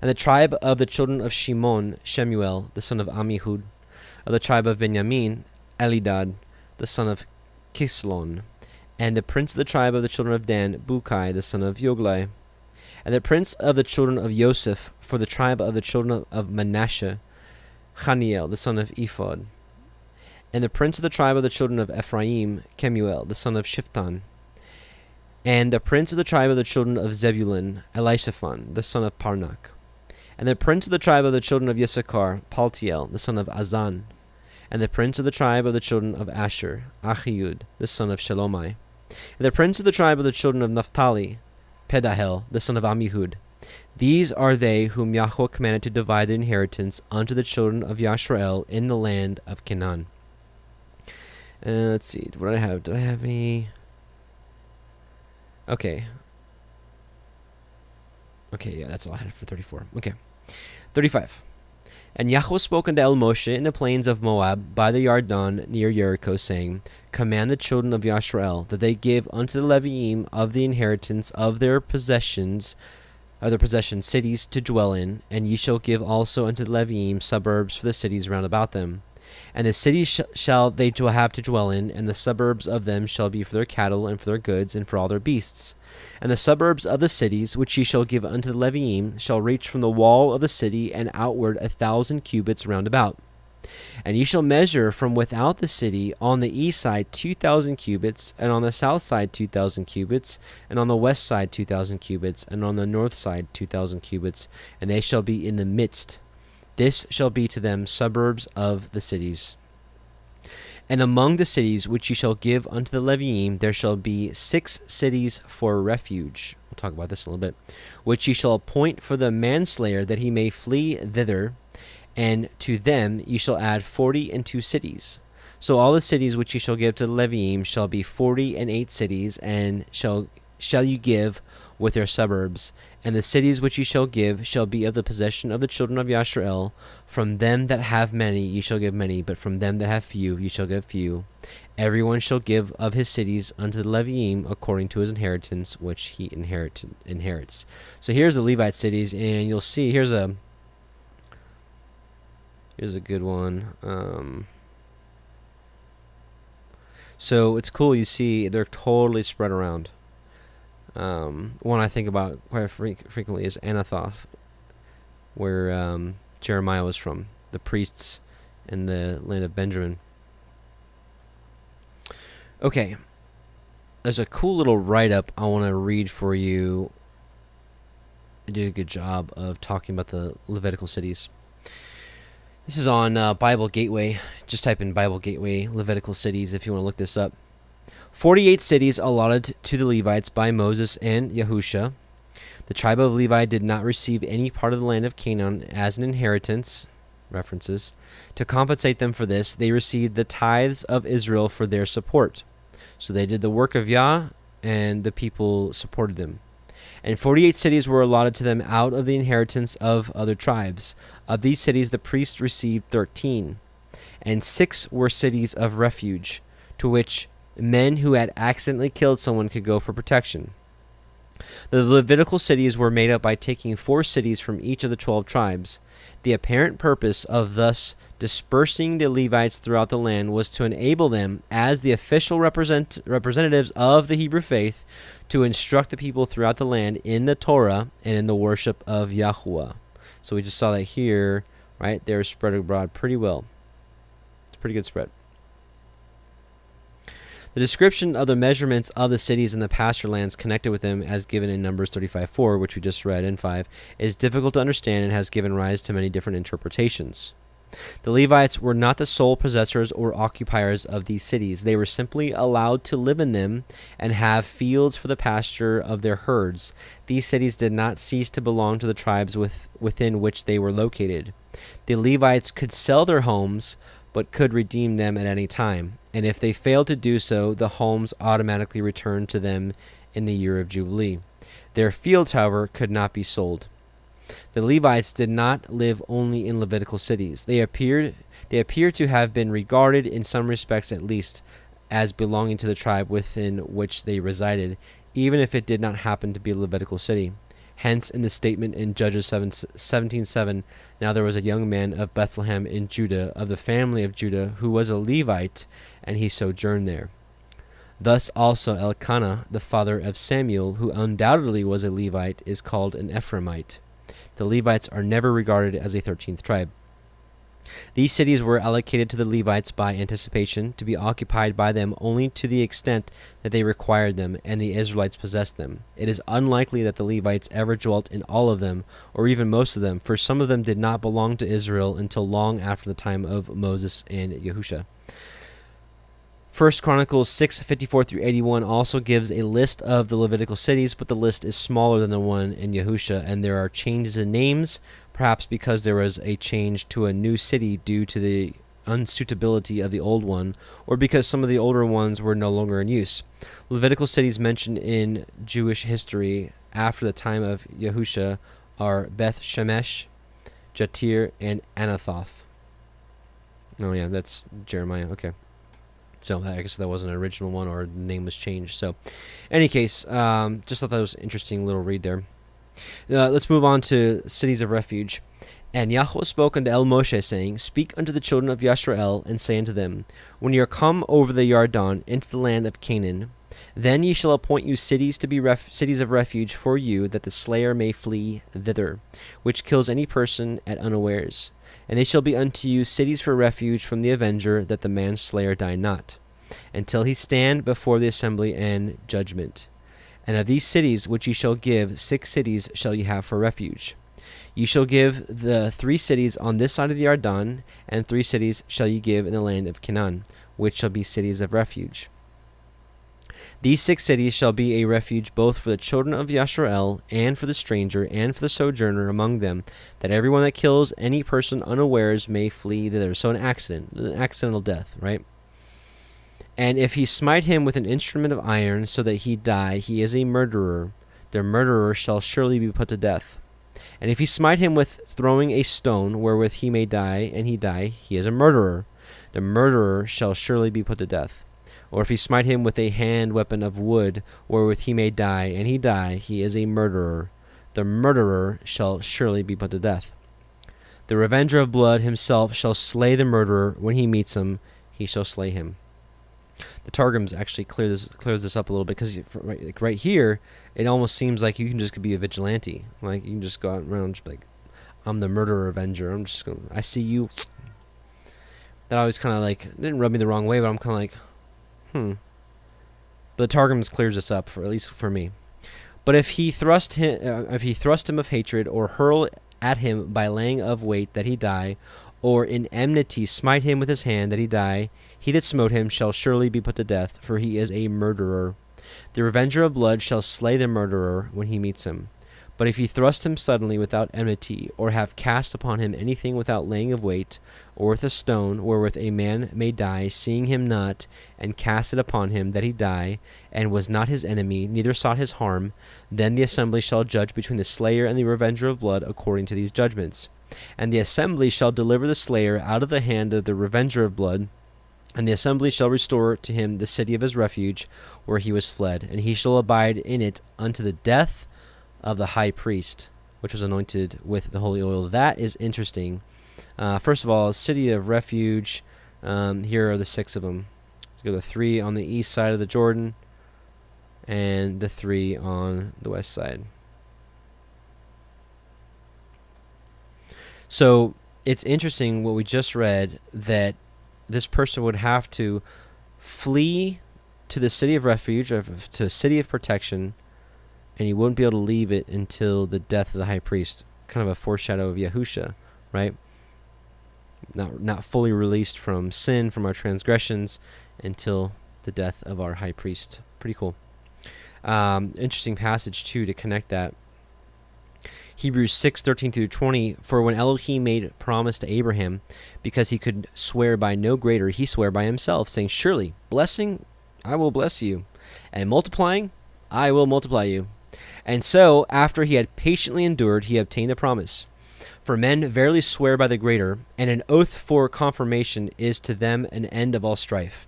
And the tribe of the children of Shimon, Shemuel the son of Ammihud. Of the tribe of Benjamin, Elidad the son of Kislon. And the prince of the tribe of the children of Dan, Bukai the son of Yoglai. And the prince of the children of Joseph, for the tribe of the children of Manasseh, Chaniel the son of Ephod. And the prince of the tribe of the children of Ephraim, Kemuel the son of Shiftan. And the prince of the tribe of the children of Zebulun, Elisaphan the son of Parnak. And the prince of the tribe of the children of Issachar, Paltiel the son of Azan. And the prince of the tribe of the children of Asher, Achiud the son of Shalomai. And the prince of the tribe of the children of Naphtali, Pedahel the son of Ammihud. These are they whom Yahuah commanded to divide the inheritance unto the children of Yisrael in the land of Canaan. Let's see, what did I have? Did I have any? Okay, yeah, that's all I had for 34. Okay, 35. And Yahuah spoke unto Moshe in the plains of Moab by the Yarden near Jericho, saying, Command the children of Yisrael that they give unto the Leviim of the inheritance of their possessions, cities to dwell in, and ye shall give also unto the Leviim suburbs for the cities round about them. And the cities shall they have to dwell in, and the suburbs of them shall be for their cattle, and for their goods, and for all their beasts. And the suburbs of the cities, which ye shall give unto the Leviim, shall reach from the wall of the city, and outward 1,000 cubits round about. And ye shall measure from without the city on the east side 2,000 cubits, and on the south side 2,000 cubits, and on the west side 2,000 cubits, and on the north side 2,000 cubits, and they shall be in the midst. This shall be to them suburbs of the cities. And among the cities which ye shall give unto the Leviim, there shall be 6 cities for refuge. We'll talk about this in a little bit. Which ye shall appoint for the manslayer, that he may flee thither. And to them ye shall add 42 cities. So all the cities which ye shall give to the Leviim shall be 48 cities, and shall you give with their suburbs. And the cities which ye shall give shall be of the possession of the children of Yisrael. From them that have many ye shall give many, but from them that have few ye shall give few. Everyone shall give of his cities unto the Leviim according to his inheritance which he inherits. So here's the Levite cities, and you'll see here's a good one. So it's cool. You see they're totally spread around. One I think about quite frequently is Anathoth, where Jeremiah was from, the priests in the land of Benjamin. Okay, there's a cool little write-up I want to read for you. I did a good job of talking about the Levitical cities. This is on Bible Gateway. Just type in Bible Gateway Levitical cities if you want to look this up. 48 cities allotted to the Levites by Moses and Yahusha. The tribe of Levi did not receive any part of the land of Canaan as an inheritance. References. To compensate them for this, they received the tithes of Israel for their support. So they did the work of Yah, and the people supported them. And 48 cities were allotted to them out of the inheritance of other tribes. Of these cities the priests received 13. And 6 were cities of refuge, to which men who had accidentally killed someone could go for protection. The Levitical cities were made up by taking 4 cities from each of the 12 tribes. The apparent purpose of thus dispersing the Levites throughout the land was to enable them, as the official representatives of the Hebrew faith, to instruct the people throughout the land in the Torah and in the worship of Yahuah. So we just saw that here, right? They're spread abroad pretty well. It's a pretty good spread. The description of the measurements of the cities and the pasture lands connected with them, as given in Numbers 35:4, which we just read in 5, is difficult to understand and has given rise to many different interpretations. The Levites were not the sole possessors or occupiers of these cities. They were simply allowed to live in them and have fields for the pasture of their herds. These cities did not cease to belong to the tribes within which they were located. The Levites could sell their homes, but could redeem them at any time. And if they failed to do so, the homes automatically returned to them in the year of Jubilee. Their fields, however, could not be sold. The Levites did not live only in Levitical cities. They appear to have been regarded, in some respects at least, as belonging to the tribe within which they resided, even if it did not happen to be a Levitical city. Hence, in the statement in Judges 17:7, now there was a young man of Bethlehem in Judah, of the family of Judah, who was a Levite, and he sojourned there. Thus also Elkanah, the father of Samuel, who undoubtedly was a Levite, is called an Ephraimite. The Levites are never regarded as a 13th tribe. These cities were allocated to the Levites by anticipation, to be occupied by them only to the extent that they required them, and the Israelites possessed them. It is unlikely that the Levites ever dwelt in all of them, or even most of them, for some of them did not belong to Israel until long after the time of Moses and Yahusha. 1 Chronicles 6:54-81 also gives a list of the Levitical cities, but the list is smaller than the one in Yahusha, and there are changes in names, perhaps because there was a change to a new city due to the unsuitability of the old one, or because some of the older ones were no longer in use. Levitical cities mentioned in Jewish history after the time of Yahusha are Beth Shemesh, Jatir, and Anathoth. Oh yeah, that's Jeremiah. Okay. So I guess that wasn't an original one, or the name was changed. So, in any case, just thought that was an interesting little read there. Let's move on to cities of refuge. And Yahuwah spoke unto El Moshe, saying, Speak unto the children of Yisrael, and say unto them, When ye are come over the Yarden into the land of Canaan, then ye shall appoint you cities to be cities of refuge for you, that the slayer may flee thither, which kills any person at unawares. And they shall be unto you cities for refuge from the avenger, that the manslayer die not, until he stand before the assembly and judgment. And of these cities which ye shall give, 6 cities shall ye have for refuge. Ye shall give the 3 cities on this side of the Yarden, and 3 cities shall ye give in the land of Canaan, which shall be cities of refuge. These 6 cities shall be a refuge both for the children of Yisrael, and for the stranger, and for the sojourner among them, that everyone that kills any person unawares may flee thither. So an accidental death, right? And if he smite him with an instrument of iron, so that he die, he is a murderer. The murderer shall surely be put to death. And if he smite him with throwing a stone, wherewith he may die, and he die, he is a murderer. The murderer shall surely be put to death. Or if he smite him with a hand weapon of wood, wherewith he may die, and he die, he is a murderer. The murderer shall surely be put to death. The revenger of blood himself shall slay the murderer. When he meets him, he shall slay him. The Targums actually clears this up a little bit, because right here, it almost seems like you can just be a vigilante. Like, you can just go out around and just be like, I'm the murderer avenger. I see you. That always kind of like, it didn't rub me the wrong way, but I'm kind of like, But the Targums clears this up, at least for me. But if he thrust him of hatred, or hurl at him by laying of weight, that he die, or in enmity smite him with his hand, that he die, he that smote him shall surely be put to death, for he is a murderer. The revenger of blood shall slay the murderer when he meets him. But if he thrust him suddenly without enmity, or have cast upon him anything without laying of weight, or with a stone wherewith a man may die, seeing him not, and cast it upon him that he die, and was not his enemy, neither sought his harm, then the assembly shall judge between the slayer and the revenger of blood according to these judgments. And the assembly shall deliver the slayer out of the hand of the revenger of blood, and the assembly shall restore to him the city of his refuge, where he was fled, and he shall abide in it unto the death of the high priest, which was anointed with the holy oil. That is interesting. First of all, city of refuge. Here are the 6 of them. Let's go the 3 on the east side of the Jordan, and the 3 on the west side. So it's interesting what we just read, that this person would have to flee to the city of refuge, to a city of protection, and he wouldn't be able to leave it until the death of the high priest. Kind of a foreshadow of Yahusha, right? Not fully released from sin, from our transgressions, until the death of our high priest. Pretty cool. Interesting passage, too, to connect that. Hebrews 6:13-20, for when Elohim made promise to Abraham, because he could swear by no greater, he sware by himself, saying, surely, blessing, I will bless you, and multiplying, I will multiply you. And so, after he had patiently endured, he obtained the promise. For men verily swear by the greater, and an oath for confirmation is to them an end of all strife.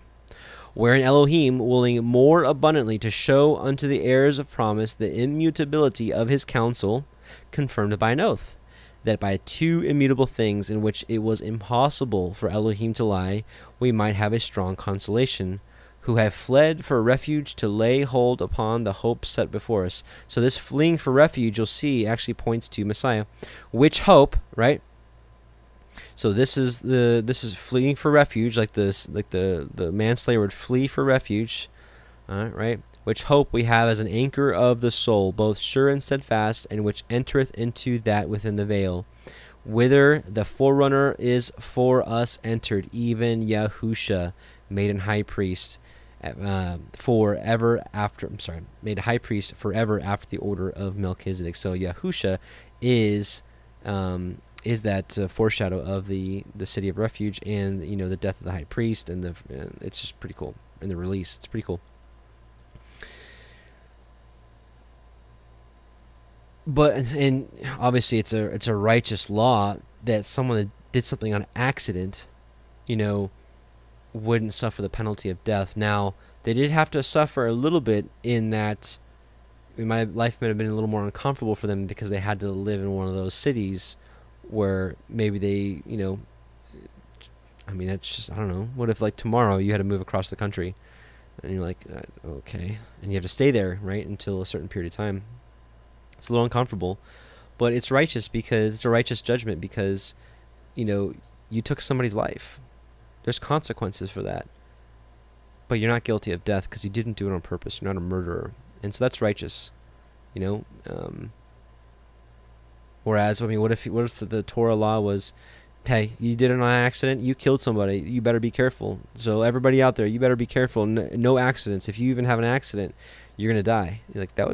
Wherein Elohim, willing more abundantly to show unto the heirs of promise the immutability of his counsel, confirmed by an oath, that by 2 immutable things in which it was impossible for Elohim to lie, we might have a strong consolation, who have fled for refuge to lay hold upon the hope set before us. So this fleeing for refuge, you'll see, actually points to Messiah. Which hope, right? So this is fleeing for refuge, like the manslayer would flee for refuge, right? Which hope we have as an anchor of the soul, both sure and steadfast, and which entereth into that within the veil, whither the forerunner is for us entered, even Yahusha, made an high priest forever after. Made a high priest forever after the order of Melchizedek. So Yahusha is that foreshadow of the city of refuge, and the death of the high priest, and it's just pretty cool. And the release, it's pretty cool. But and obviously it's a righteous law that someone that did something on accident, wouldn't suffer the penalty of death. Now, they did have to suffer a little bit in that my life might have been a little more uncomfortable for them, because they had to live in one of those cities where maybe they, that's just, I don't know. What if, like, tomorrow you had to move across the country, and you're like, okay, and you have to stay there, right, until a certain period of time. It's a little uncomfortable, but it's righteous, because it's a righteous judgment, because, you took somebody's life. There's consequences for that. But you're not guilty of death because you didn't do it on purpose. You're not a murderer. And so that's righteous. Whereas, what if the Torah law was, hey, you did it on accident, you killed somebody, you better be careful. So everybody out there, you better be careful. No accidents. If you even have an accident, you're going to die. Like, that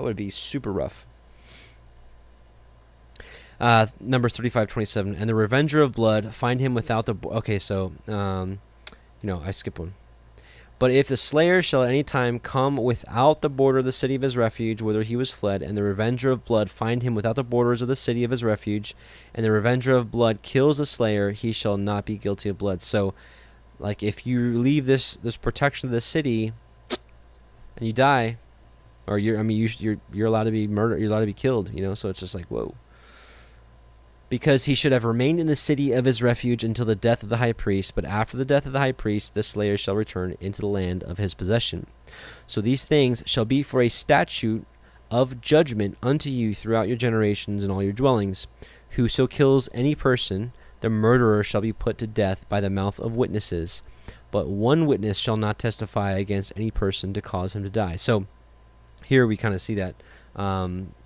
would be super rough. Numbers 35:27, and the revenger of blood find him without the. Okay, so I skipped one. But if the slayer shall at any time come without the border of the city of his refuge, whither he was fled, and the revenger of blood find him without the borders of the city of his refuge, and the revenger of blood kills the slayer, he shall not be guilty of blood. So, like, if you leave this protection of the city, and you die, or you're allowed to be murdered, you're allowed to be killed. So it's just like, whoa. Because he should have remained in the city of his refuge until the death of the high priest, but after the death of the high priest, the slayer shall return into the land of his possession. So these things shall be for a statute of judgment unto you throughout your generations and all your dwellings. Whoso kills any person, the murderer shall be put to death by the mouth of witnesses. But one witness shall not testify against any person to cause him to die. So here we kind of see that.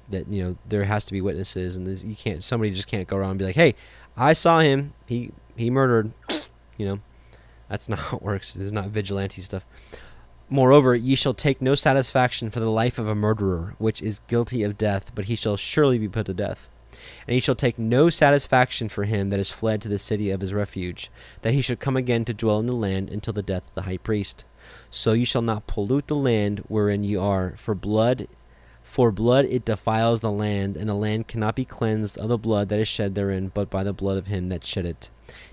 That there has to be witnesses, and somebody just can't go around and be like, hey, I saw him, he murdered. That's not how it works. It's not vigilante stuff. Moreover, ye shall take no satisfaction for the life of a murderer, which is guilty of death, but he shall surely be put to death. And ye shall take no satisfaction for him that is fled to the city of his refuge, that he should come again to dwell in the land until the death of the high priest. So ye shall not pollute the land wherein ye are, for blood it defiles the land, and the land cannot be cleansed of the blood that is shed therein, but by the blood of him that shed it.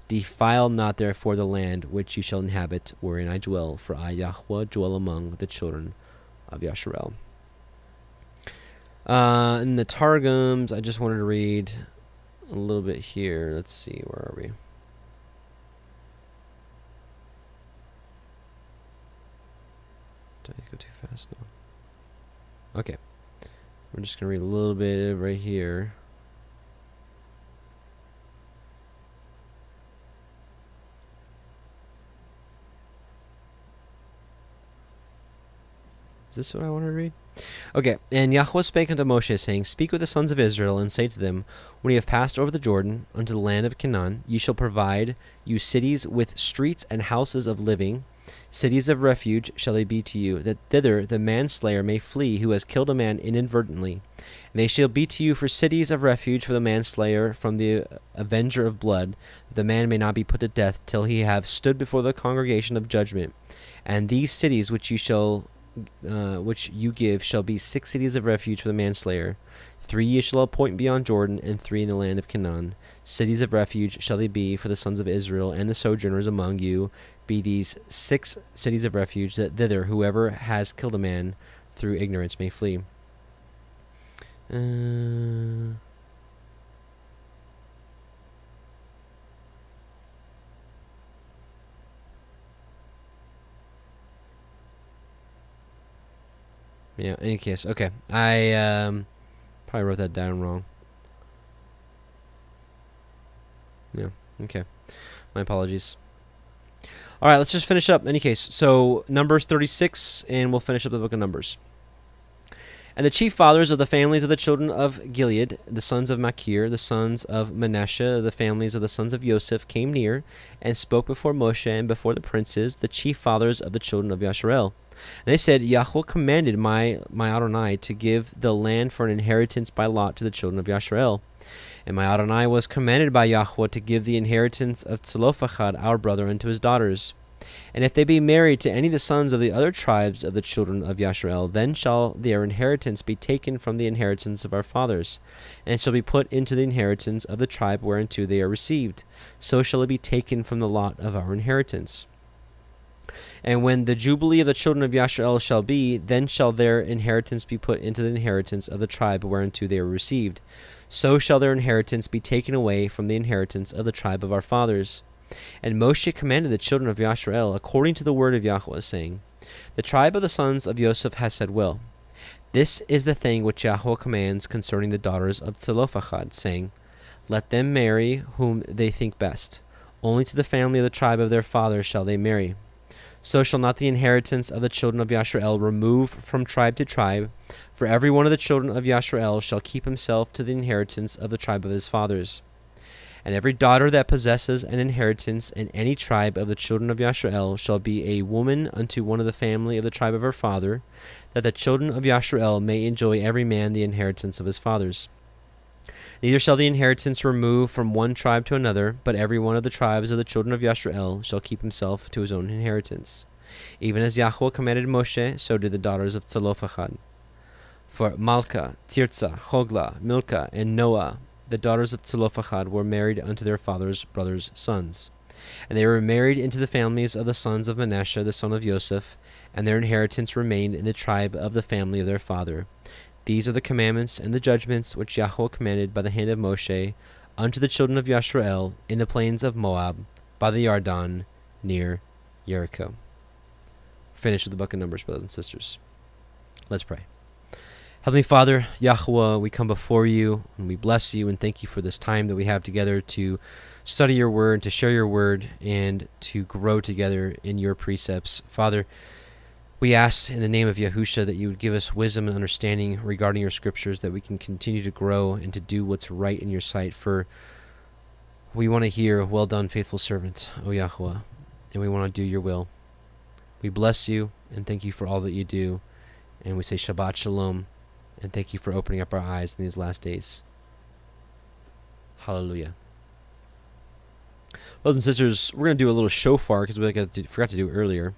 Defile not therefore the land which ye shall inhabit, wherein I dwell, for I, Yahuwah, dwell among the children of Yasharel. In the Targums, I just wanted to read a little bit here. Let's see, where are we? Did I go too fast now? Okay. We're just going to read a little bit right here. Is this what I want to read? Okay. And Yahuwah spake unto Moshe, saying, Speak with the sons of Israel, and say to them, When ye have passed over the Jordan unto the land of Canaan, ye shall provide you cities with streets and houses of living. Cities of refuge shall they be to you, that thither the manslayer may flee who has killed a man inadvertently. And they shall be to you for cities of refuge for the manslayer from the avenger of blood, that the man may not be put to death till he have stood before the congregation of judgment. And these cities which you give shall be 6 cities of refuge for the manslayer. 3 ye shall appoint beyond Jordan, and 3 in the land of Canaan. Cities of refuge shall they be for the sons of Israel, and the sojourners among you be these 6 cities of refuge, that thither whoever has killed a man through ignorance may flee. Yeah, in any case, okay. I probably wrote that down wrong. Yeah, okay. My apologies. All right, let's just finish up in any case. So, Numbers 36, and we'll finish up the book of Numbers. And the chief fathers of the families of the children of Gilead, the sons of Machir, the sons of Manasseh, the families of the sons of Joseph, came near and spoke before Moshe and before the princes, the chief fathers of the children of Yasharel. And they said, Yahuwah commanded my Adonai to give the land for an inheritance by lot to the children of Yasharel. And my Adonai was commanded by Yahuwah to give the inheritance of Zelophehad our brother unto his daughters. And if they be married to any of the sons of the other tribes of the children of Yasharel, then shall their inheritance be taken from the inheritance of our fathers, and shall be put into the inheritance of the tribe whereunto they are received. So shall it be taken from the lot of our inheritance. And when the jubilee of the children of Yasharel shall be, then shall their inheritance be put into the inheritance of the tribe whereunto they are received. So shall their inheritance be taken away from the inheritance of the tribe of our fathers. And Moshe commanded the children of Yasharel according to the word of Yahuwah, saying, The tribe of the sons of Joseph has said well. This is the thing which Yahuwah commands concerning the daughters of Zelophehad, saying, Let them marry whom they think best. Only to the family of the tribe of their fathers shall they marry. So shall not the inheritance of the children of Yasharel remove from tribe to tribe, for every one of the children of Yasharel shall keep himself to the inheritance of the tribe of his fathers. And every daughter that possesses an inheritance in any tribe of the children of Yasharel shall be a woman unto one of the family of the tribe of her father, that the children of Yasharel may enjoy every man the inheritance of his fathers. Neither shall the inheritance remove from one tribe to another, but every one of the tribes of the children of Yasharel shall keep himself to his own inheritance. Even as Yahuwah commanded Moshe, so did the daughters of Zelophehad. For Malka, Tirzah, Hoglah, Milcah, and Noah, the daughters of Zelophehad, were married unto their father's brothers' sons. And they were married into the families of the sons of Manasseh, the son of Joseph, and their inheritance remained in the tribe of the family of their father. These are the commandments and the judgments which Yahuwah commanded by the hand of Moshe unto the children of Yasharel in the plains of Moab, by the Yarden, near Jericho. Finish with the book of Numbers, brothers and sisters. Let's pray. Heavenly Father, Yahuwah, we come before you, and we bless you and thank you for this time that we have together to study your word, to share your word, and to grow together in your precepts. Father, we ask in the name of Yahusha that you would give us wisdom and understanding regarding your scriptures, that we can continue to grow and to do what's right in your sight. For we want to hear, well done, faithful servant, O Yahuwah, and we want to do your will. We bless you and thank you for all that you do. And we say Shabbat Shalom and thank you for opening up our eyes in these last days. Hallelujah. Brothers and sisters, we're going to do a little shofar because we forgot to do it earlier.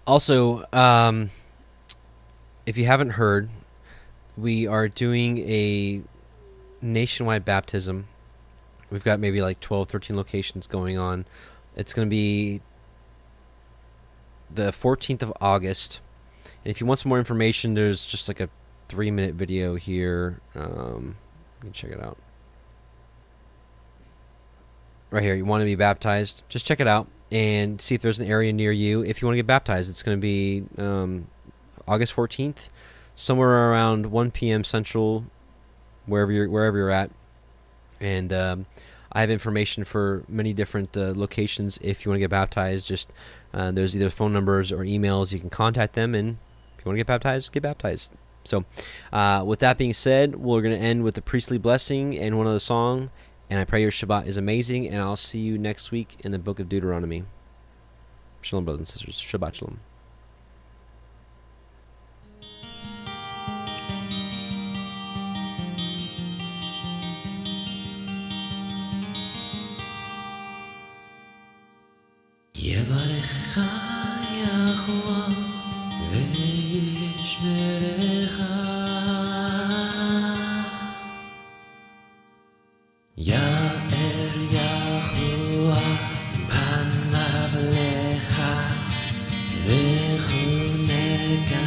Also, if you haven't heard, we are doing a nationwide baptism. We've got maybe like 12, 13 locations going on. It's going to be the 14th of August. And if you want some more information, there's just like a 3-minute video here. You can check it out. Right here, you want to be baptized? Just check it out and see if there's an area near you. If you want to get baptized, it's going to be August 14th, somewhere around 1 p.m. Central, wherever you're at. And I have information for many different locations. If you want to get baptized, just there's either phone numbers or emails. You can contact them, and if you want to get baptized, get baptized. So with that being said, we're going to end with the priestly blessing and one other song. And I pray your Shabbat is amazing, and I'll see you next week in the book of Deuteronomy. Shalom, brothers and sisters. Shabbat Shalom. Yevarechecha Yahuah ve'yishmerecha Ya'er Yahuah panav lecha v'chuneka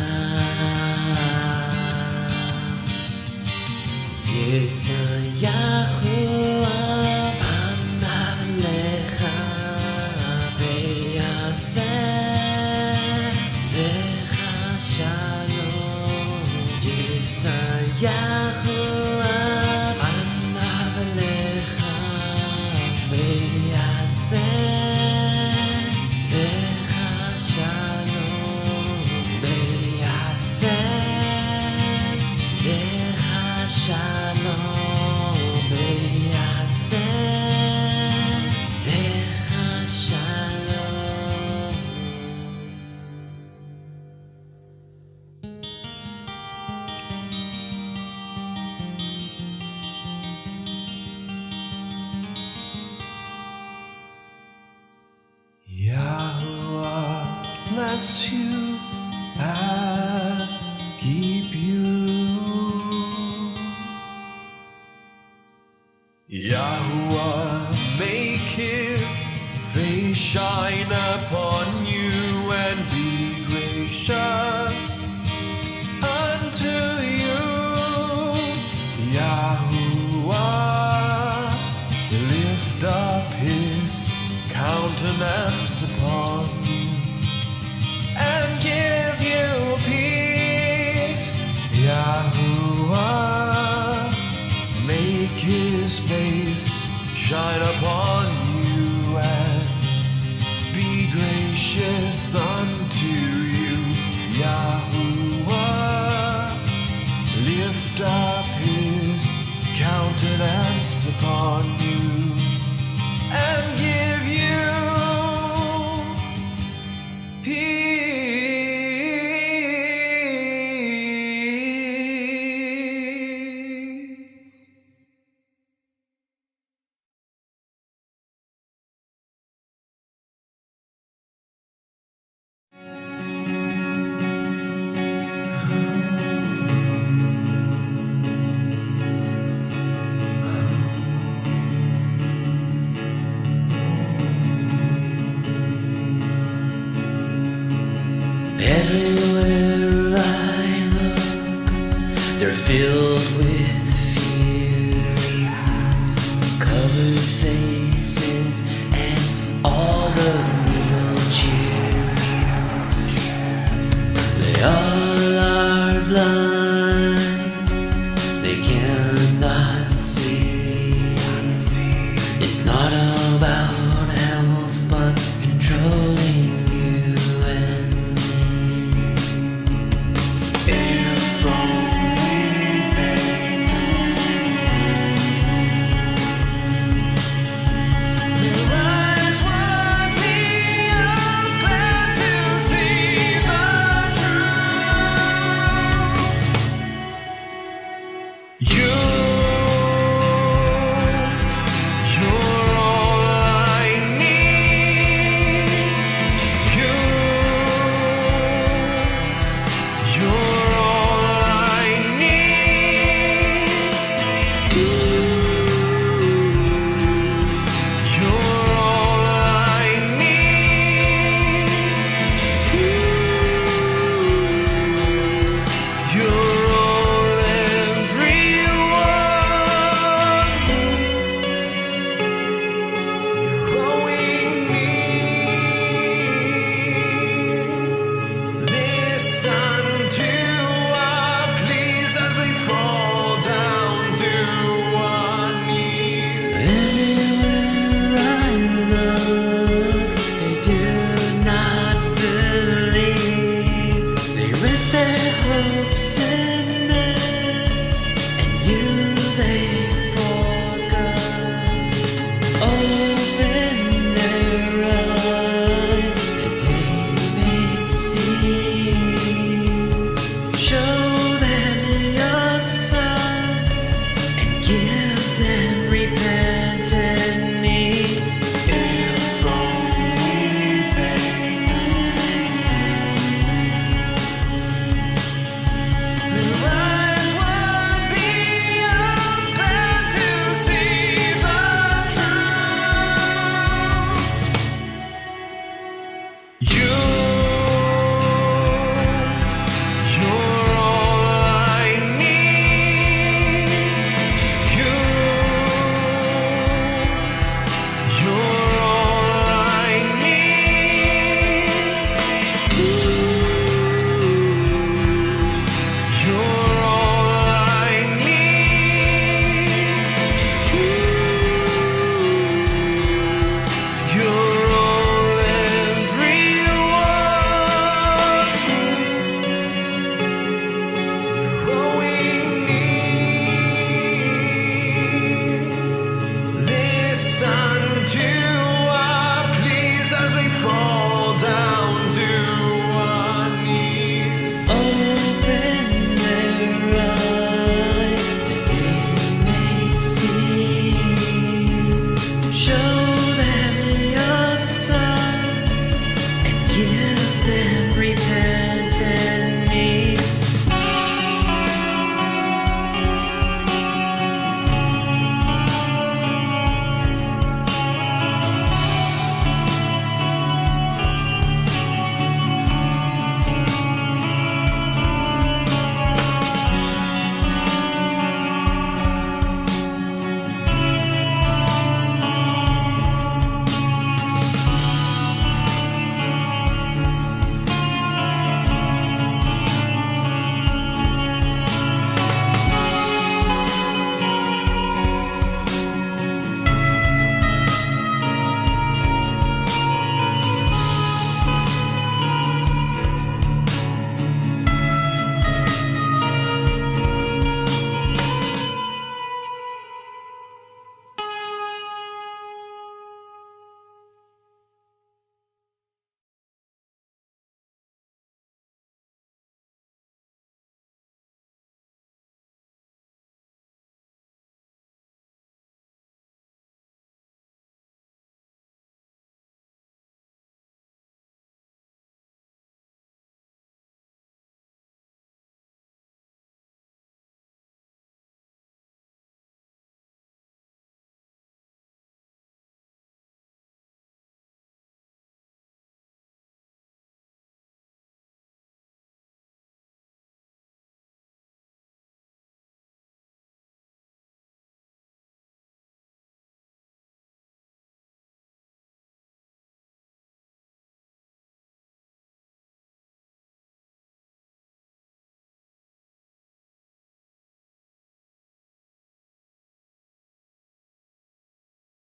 Yisa Yahuah panav lecha ve'yaseh lecha shalom Yisa Yahuah bless you and keep you. Yahuah make his face shine upon you and be gracious unto you. Yahuah lift up his countenance upon you and give you peace. Yahuah make his face shine upon you and be gracious unto you. Yahuah lift up his countenance upon you and give you peace. Everywhere I look, they're filled with